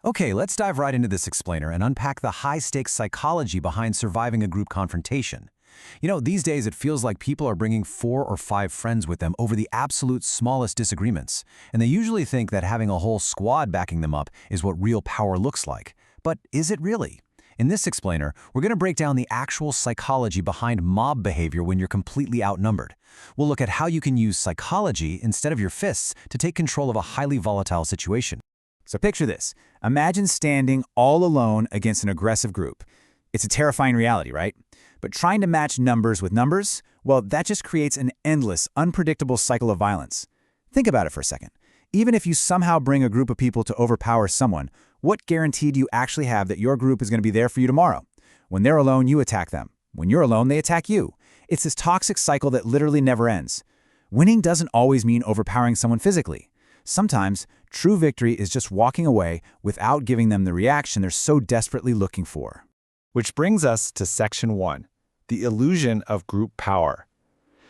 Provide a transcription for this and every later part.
Okay, let's dive right into this explainer and unpack the high-stakes psychology behind surviving a group confrontation. These days it feels like people are bringing 4 or 5 friends with them over the absolute smallest disagreements, and they usually think that having a whole squad backing them up is what real power looks like. But is it really? In this explainer, we're going to break down the actual psychology behind mob behavior when you're completely outnumbered. We'll look at how you can use psychology instead of your fists to take control of a highly volatile situation. So picture this. Imagine standing all alone against an aggressive group. It's a terrifying reality, right? But trying to match numbers with numbers, well, that just creates an endless, unpredictable cycle of violence. Think about it for a second. Even if you somehow bring a group of people to overpower someone, what guarantee do you actually have that your group is going to be there for you tomorrow? When they're alone, you attack them. When you're alone, they attack you. It's this toxic cycle that literally never ends. Winning doesn't always mean overpowering someone physically. Sometimes, true victory is just walking away without giving them the reaction they're so desperately looking for. Which brings us to Section 1, the illusion of group power.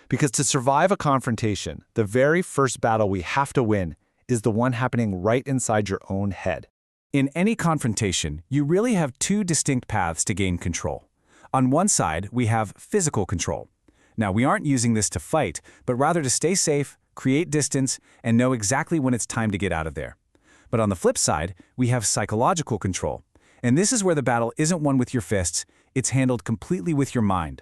Because to survive a confrontation, the very first battle we have to win is the one happening right inside your own head. In any confrontation, you really have 2 distinct paths to gain control. On one side, we have physical control. Now, we aren't using this to fight, but rather to stay safe, create distance, and know exactly when it's time to get out of there. But on the flip side, we have psychological control. And this is where the battle isn't won with your fists, it's handled completely with your mind.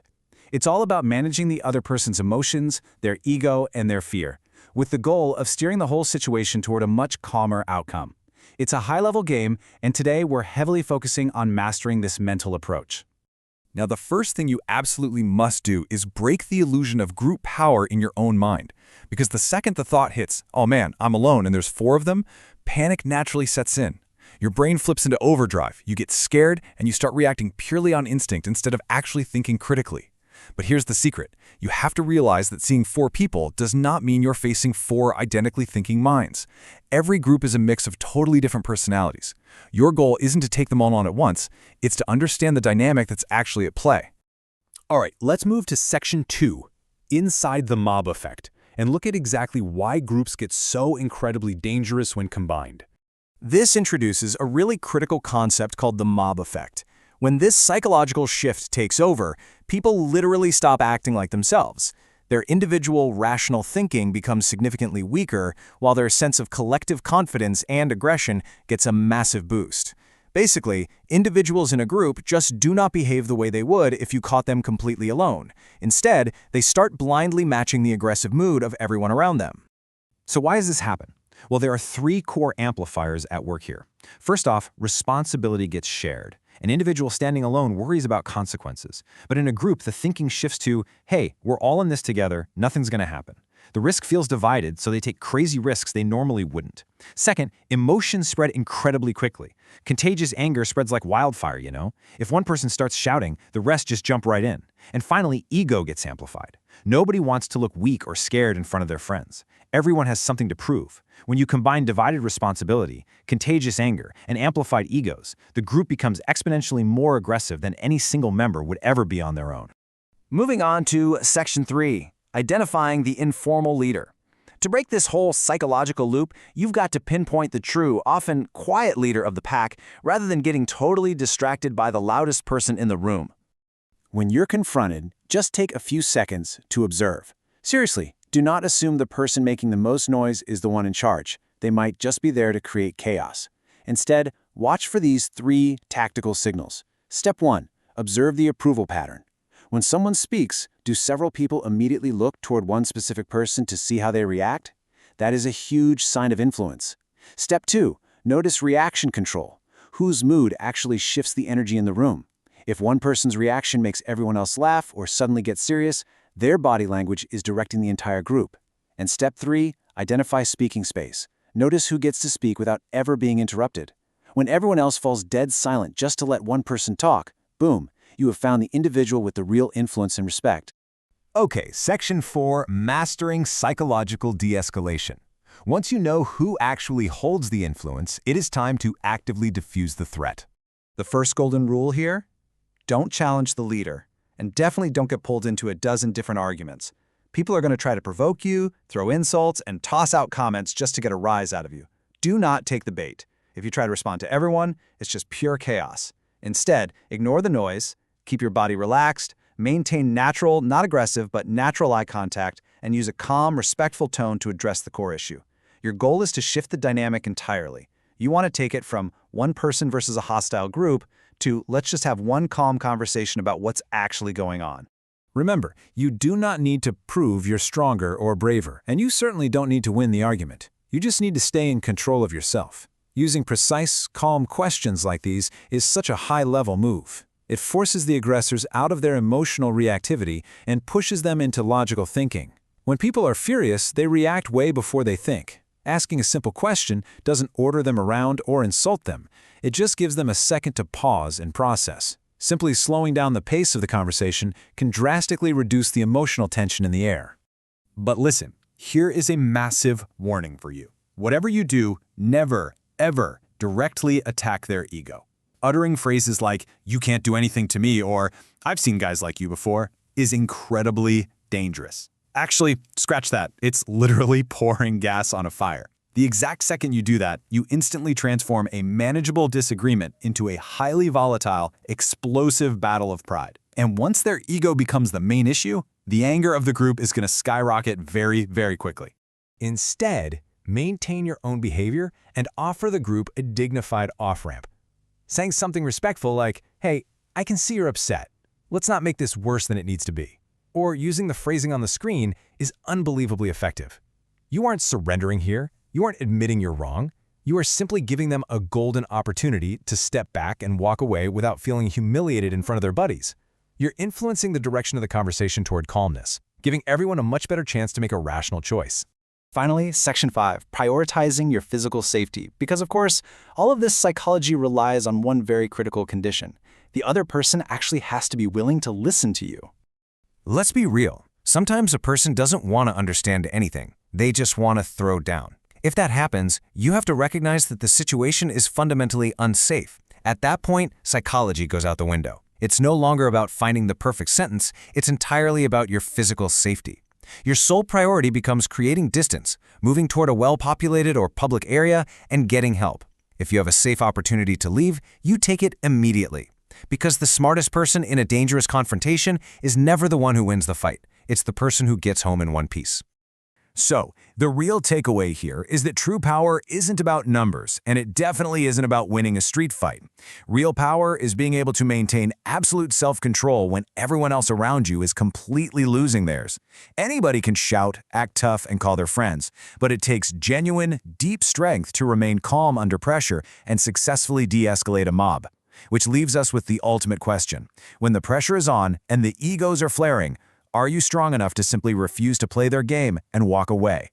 It's all about managing the other person's emotions, their ego, and their fear, with the goal of steering the whole situation toward a much calmer outcome. It's a high-level game, and today we're heavily focusing on mastering this mental approach. Now, the first thing you absolutely must do is break the illusion of group power in your own mind. Because the second the thought hits, oh man, I'm alone and there's 4 of them, panic naturally sets in. Your brain flips into overdrive, you get scared, and you start reacting purely on instinct instead of actually thinking critically. But here's the secret. You have to realize that seeing 4 people does not mean you're facing 4 identically thinking minds. Every group is a mix of totally different personalities. Your goal isn't to take them all on at once, it's to understand the dynamic that's actually at play. All right, let's move to Section 2, Inside the Mob Effect, and look at exactly why groups get so incredibly dangerous when combined. This introduces a really critical concept called the mob effect. When this psychological shift takes over, people literally stop acting like themselves. Their individual rational thinking becomes significantly weaker, while their sense of collective confidence and aggression gets a massive boost. Basically, individuals in a group just do not behave the way they would if you caught them completely alone. Instead, they start blindly matching the aggressive mood of everyone around them. So why does this happen? Well, there are 3 core amplifiers at work here. First off, responsibility gets shared. An individual standing alone worries about consequences. But in a group, the thinking shifts to, hey, we're all in this together, nothing's going to happen. The risk feels divided, so they take crazy risks they normally wouldn't. Second, emotions spread incredibly quickly. Contagious anger spreads like wildfire, you know? If one person starts shouting, the rest just jump right in. And finally, ego gets amplified. Nobody wants to look weak or scared in front of their friends. Everyone has something to prove. When you combine divided responsibility, contagious anger, and amplified egos, the group becomes exponentially more aggressive than any single member would ever be on their own. Moving on to Section 3, Identifying the Informal Leader. To break this whole psychological loop, you've got to pinpoint the true, often quiet leader of the pack rather than getting totally distracted by the loudest person in the room. When you're confronted, just take a few seconds to observe. Seriously, do not assume the person making the most noise is the one in charge. They might just be there to create chaos. Instead, watch for these 3 tactical signals. Step 1. Observe the approval pattern. When someone speaks, do several people immediately look toward one specific person to see how they react? That is a huge sign of influence. Step 2. Notice reaction control. Whose mood actually shifts the energy in the room? If one person's reaction makes everyone else laugh or suddenly get serious, their body language is directing the entire group. And step 3, identify speaking space. Notice who gets to speak without ever being interrupted. When everyone else falls dead silent just to let one person talk, boom, you have found the individual with the real influence and respect. Okay, Section 4, Mastering Psychological De-escalation. Once you know who actually holds the influence, it is time to actively diffuse the threat. The first golden rule here? Don't challenge the leader. And definitely don't get pulled into a dozen different arguments. People are going to try to provoke you, throw insults, and toss out comments just to get a rise out of you. Do not take the bait. If you try to respond to everyone, it's just pure chaos. Instead, ignore the noise, keep your body relaxed, maintain natural, not aggressive, but natural eye contact, and use a calm, respectful tone to address the core issue. Your goal is to shift the dynamic entirely. You want to take it from one person versus a hostile group to let's just have one calm conversation about what's actually going on. Remember, you do not need to prove you're stronger or braver, and you certainly don't need to win the argument. You just need to stay in control of yourself. Using precise, calm questions like these is such a high-level move. It forces the aggressors out of their emotional reactivity and pushes them into logical thinking. When people are furious, they react way before they think. Asking a simple question doesn't order them around or insult them. It just gives them a second to pause and process. Simply slowing down the pace of the conversation can drastically reduce the emotional tension in the air. But listen, here is a massive warning for you. Whatever you do, never, ever directly attack their ego. Uttering phrases like, "You can't do anything to me," or "I've seen guys like you before," is incredibly dangerous. Actually, scratch that. It's literally pouring gas on a fire. The exact second you do that, you instantly transform a manageable disagreement into a highly volatile, explosive battle of pride. And once their ego becomes the main issue, the anger of the group is going to skyrocket very, very quickly. Instead, maintain your own behavior and offer the group a dignified off-ramp. Saying something respectful like, "Hey, I can see you're upset. Let's not make this worse than it needs to be." Or using the phrasing on the screen is unbelievably effective. You aren't surrendering here. You aren't admitting you're wrong. You are simply giving them a golden opportunity to step back and walk away without feeling humiliated in front of their buddies. You're influencing the direction of the conversation toward calmness, giving everyone a much better chance to make a rational choice. Finally, Section 5, prioritizing your physical safety. Because of course, all of this psychology relies on one very critical condition. The other person actually has to be willing to listen to you. Let's be real. Sometimes a person doesn't want to understand anything. They just want to throw down. If that happens, you have to recognize that the situation is fundamentally unsafe. At that point, psychology goes out the window. It's no longer about finding the perfect sentence, it's entirely about your physical safety. Your sole priority becomes creating distance, moving toward a well-populated or public area, and getting help. If you have a safe opportunity to leave, you take it immediately. Because the smartest person in a dangerous confrontation is never the one who wins the fight. It's the person who gets home in one piece. So, the real takeaway here is that true power isn't about numbers, and it definitely isn't about winning a street fight. Real power is being able to maintain absolute self-control when everyone else around you is completely losing theirs. Anybody can shout, act tough, and call their friends, but it takes genuine, deep strength to remain calm under pressure and successfully de-escalate a mob. Which leaves us with the ultimate question. When the pressure is on and the egos are flaring, are you strong enough to simply refuse to play their game and walk away?